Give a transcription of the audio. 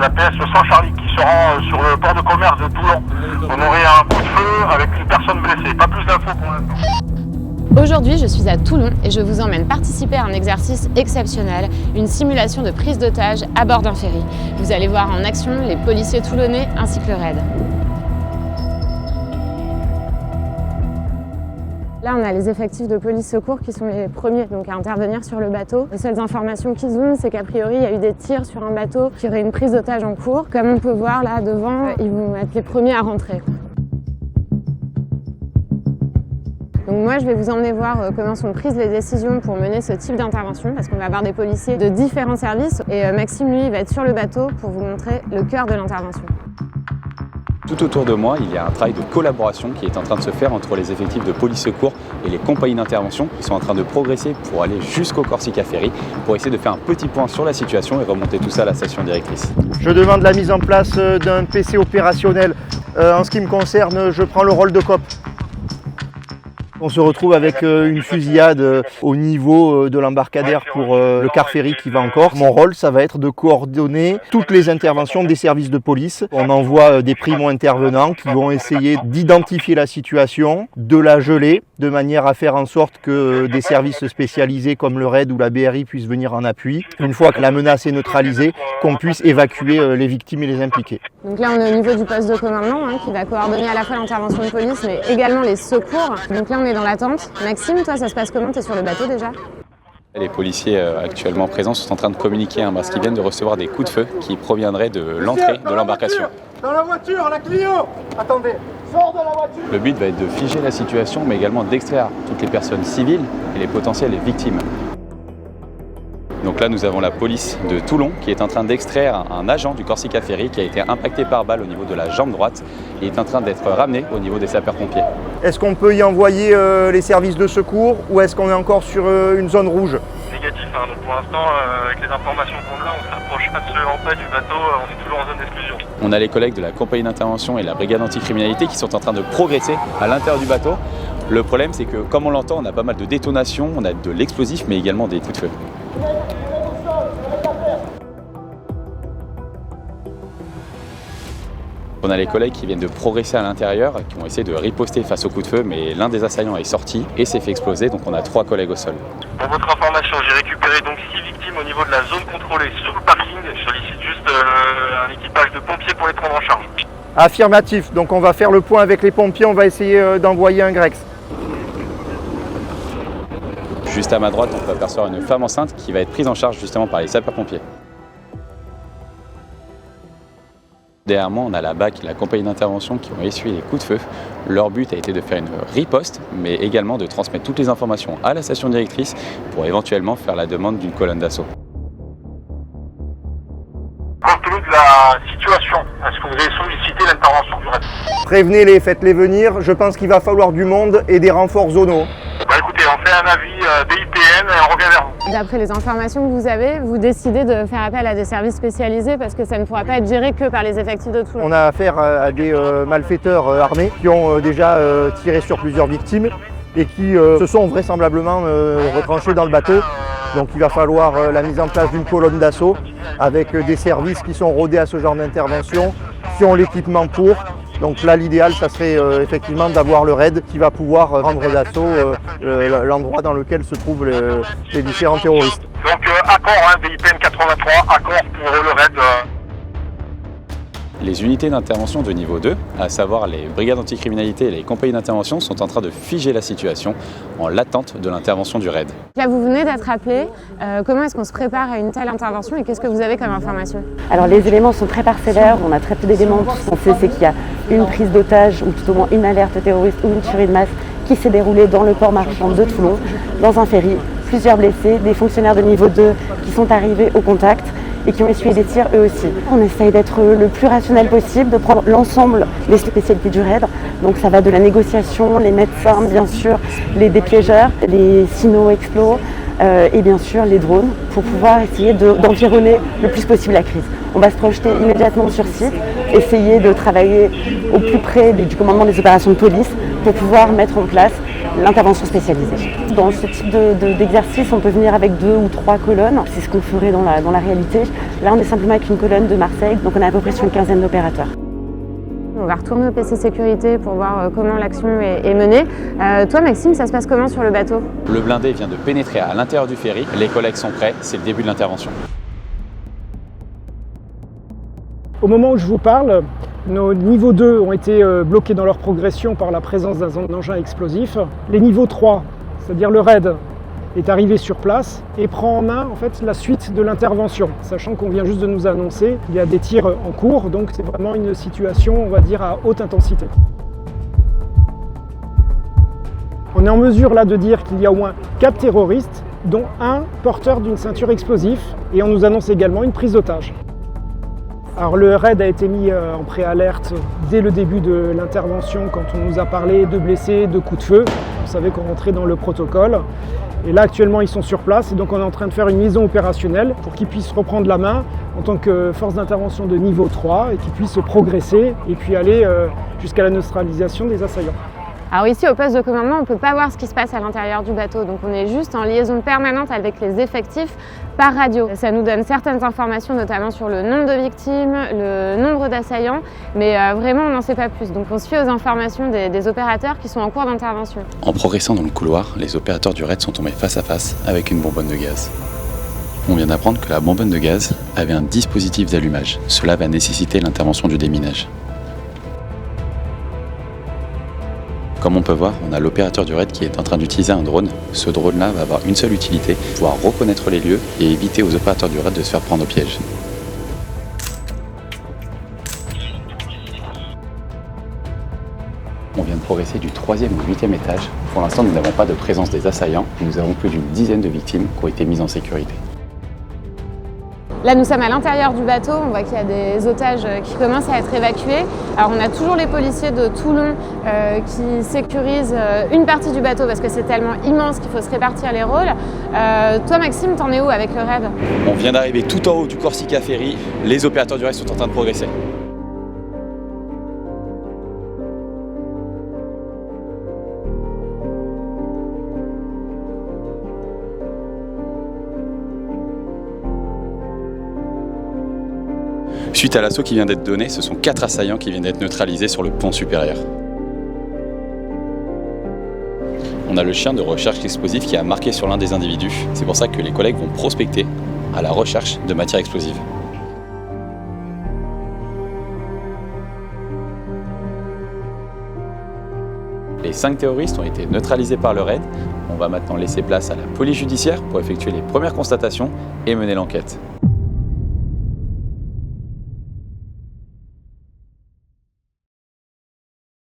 la PS 100 Charlie qui se rend sur le port de commerce de Toulon. On aurait un coup de feu avec une personne blessée. Pas plus d'infos pour l'instant. Aujourd'hui, je suis à Toulon et je vous emmène participer à un exercice exceptionnel, une simulation de prise d'otage à bord d'un ferry. Vous allez voir en action les policiers toulonnais ainsi que le raid. Là, on a les effectifs de police secours qui sont les premiers donc, à intervenir sur le bateau. Les seules informations qu'ils ont, c'est qu'a priori, il y a eu des tirs sur un bateau qui aurait une prise d'otage en cours. Comme on peut voir là devant, ils vont être les premiers à rentrer. Donc moi, je vais vous emmener voir comment sont prises les décisions pour mener ce type d'intervention, parce qu'on va avoir des policiers de différents services. Et Maxime, lui, il va être sur le bateau pour vous montrer le cœur de l'intervention. Tout autour de moi, il y a un travail de collaboration qui est en train de se faire entre les effectifs de police secours et les compagnies d'intervention qui sont en train de progresser pour aller jusqu'au Corsica Ferry pour essayer de faire un petit point sur la situation et remonter tout ça à la station directrice. Je demande la mise en place d'un PC opérationnel. En ce qui me concerne, je prends le rôle de COP. On se retrouve avec une fusillade au niveau de l'embarcadère pour le car ferry qui va en Corse. Mon rôle, ça va être de coordonner toutes les interventions des services de police. On envoie des primo-intervenants qui vont essayer d'identifier la situation, de la geler, de manière à faire en sorte que des services spécialisés comme le RAID ou la BRI puissent venir en appui. Une fois que la menace est neutralisée, qu'on puisse évacuer les victimes et les impliqués. Donc là, on est au niveau du poste de commandement qui va coordonner à la fois l'intervention de police mais également les secours. Donc là, on est dans l'attente. Maxime, toi, ça se passe comment? Tu es sur le bateau déjà? Les policiers actuellement présents sont en train de communiquer parce qu'ils viennent de recevoir des coups de feu qui proviendraient de l'entrée de l'embarcation. Dans la voiture, la Clio! Attendez, sors de la voiture! Le but va être de figer la situation, mais également d'extraire toutes les personnes civiles et les potentielles victimes. Donc là, nous avons la police de Toulon qui est en train d'extraire un agent du Corsica Ferry qui a été impacté par balle au niveau de la jambe droite et est en train d'être ramené au niveau des sapeurs-pompiers. Est-ce qu'on peut y envoyer les services de secours ou est-ce qu'on est encore sur une zone rouge? Négatif, donc pour l'instant, avec les informations qu'on a, on ne s'approche absolument pas du bateau, on est toujours en zone d'exclusion. On a les collègues de la compagnie d'intervention et la brigade anticriminalité qui sont en train de progresser à l'intérieur du bateau. Le problème, c'est que comme on l'entend, on a pas mal de détonations, on a de l'explosif, mais également des coups de feu. On a les collègues qui viennent de progresser à l'intérieur, qui vont essayer de riposter face aux coups de feu, mais l'un des assaillants est sorti et s'est fait exploser, donc on a 3 collègues au sol. Pour votre information, j'ai récupéré donc 6 victimes au niveau de la zone contrôlée sur le parking. Je sollicite juste un équipage de pompiers pour les prendre en charge. Affirmatif, donc on va faire le point avec les pompiers, on va essayer d'envoyer un Grex. Juste à ma droite, on peut apercevoir une femme enceinte qui va être prise en charge justement par les sapeurs-pompiers. Derrière moi, on a la BAC, la compagnie d'intervention qui ont essuyé les coups de feu. Leur but a été de faire une riposte, mais également de transmettre toutes les informations à la station directrice pour éventuellement faire la demande d'une colonne d'assaut. Compte tenu de la situation, est-ce que vous avez sollicité l'intervention du RAID? Prévenez-les, faites-les venir, je pense qu'il va falloir du monde et des renforts zonaux. Écoutez, on fait un avis BIPN et on revient vers vous. D'après les informations que vous avez, vous décidez de faire appel à des services spécialisés parce que ça ne pourra pas être géré que par les effectifs de Toulon. On a affaire à des malfaiteurs armés qui ont déjà tiré sur plusieurs victimes et qui se sont vraisemblablement retranchés dans le bateau. Donc il va falloir la mise en place d'une colonne d'assaut avec des services qui sont rodés à ce genre d'intervention, qui ont l'équipement pour. Donc là, l'idéal, ça serait effectivement d'avoir le RAID qui va pouvoir prendre d'assaut l'endroit dans lequel se trouvent les différents terroristes. Donc accord BIPN 83, accord pour le RAID. Les unités d'intervention de niveau 2, à savoir les brigades anticriminalité et les compagnies d'intervention, sont en train de figer la situation en l'attente de l'intervention du RAID. Là, vous venez d'être appelé. Comment est-ce qu'on se prépare à une telle intervention et qu'est-ce que vous avez comme information? Alors les éléments sont très parcellaires, on a très peu d'éléments. Tout ce qu'on sait, c'est qu'il y a une prise d'otage ou tout au moins une alerte terroriste ou une tuerie de masse qui s'est déroulée dans le port marchand de Toulon, dans un ferry. Plusieurs blessés, des fonctionnaires de niveau 2 qui sont arrivés au contact et qui ont essuyé des tirs eux aussi. On essaye d'être le plus rationnel possible, de prendre l'ensemble des spécialités du RAID. Donc ça va de la négociation, les médecins bien sûr, les dépiégeurs, les sino-explos et bien sûr les drones pour pouvoir essayer d'environner le plus possible la crise. On va se projeter immédiatement sur site, essayer de travailler au plus près du commandement des opérations de police pour pouvoir mettre en place l'intervention spécialisée. Dans ce type d'exercice, on peut venir avec 2 ou 3 colonnes, c'est ce qu'on ferait dans la réalité. Là, on est simplement avec une colonne de Marseille, donc on est à peu près sur une quinzaine d'opérateurs. On va retourner au PC sécurité pour voir comment l'action est menée. Toi Maxime, ça se passe comment sur le bateau? Le blindé vient de pénétrer à l'intérieur du ferry, les collègues sont prêts, c'est le début de l'intervention. Au moment où je vous parle, nos niveaux 2 ont été bloqués dans leur progression par la présence d'un engin explosif. Les niveaux 3, c'est-à-dire le RAID, est arrivé sur place et prend en main en fait, la suite de l'intervention, sachant qu'on vient juste de nous annoncer qu'il y a des tirs en cours, donc c'est vraiment une situation, on va dire, à haute intensité. On est en mesure là de dire qu'il y a au moins 4 terroristes, dont un porteur d'une ceinture explosive, et on nous annonce également une prise d'otage. Alors le RAID a été mis en préalerte dès le début de l'intervention quand on nous a parlé de blessés, de coups de feu. On savait qu'on rentrait dans le protocole. Et là actuellement ils sont sur place et donc on est en train de faire une liaison opérationnelle pour qu'ils puissent reprendre la main en tant que force d'intervention de niveau 3 et qu'ils puissent progresser et puis aller jusqu'à la neutralisation des assaillants. Alors ici au poste de commandement, on ne peut pas voir ce qui se passe à l'intérieur du bateau, donc on est juste en liaison permanente avec les effectifs par radio. Ça nous donne certaines informations, notamment sur le nombre de victimes, le nombre d'assaillants, mais vraiment on n'en sait pas plus. Donc on se fie aux informations des opérateurs qui sont en cours d'intervention. En progressant dans le couloir, les opérateurs du RAID sont tombés face à face avec une bonbonne de gaz. On vient d'apprendre que la bonbonne de gaz avait un dispositif d'allumage. Cela va nécessiter l'intervention du déminage. Comme on peut voir, on a l'opérateur du RAID qui est en train d'utiliser un drone. Ce drone-là va avoir une seule utilité, pouvoir reconnaître les lieux et éviter aux opérateurs du RAID de se faire prendre au piège. On vient de progresser du 3e au 8e étage. Pour l'instant, nous n'avons pas de présence des assaillants. Nous avons plus d'une dizaine de victimes qui ont été mises en sécurité. Là, nous sommes à l'intérieur du bateau, on voit qu'il y a des otages qui commencent à être évacués. Alors, on a toujours les policiers de Toulon qui sécurisent une partie du bateau parce que c'est tellement immense qu'il faut se répartir les rôles. Toi, Maxime, t'en es où avec le RAID? On vient d'arriver tout en haut du Corsica Ferry. Les opérateurs du RAID sont en train de progresser. Suite à l'assaut qui vient d'être donné, ce sont 4 assaillants qui viennent d'être neutralisés sur le pont supérieur. On a le chien de recherche explosive qui a marqué sur l'un des individus. C'est pour ça que les collègues vont prospecter à la recherche de matières explosives. Les 5 terroristes ont été neutralisés par le RAID. On va maintenant laisser place à la police judiciaire pour effectuer les premières constatations et mener l'enquête.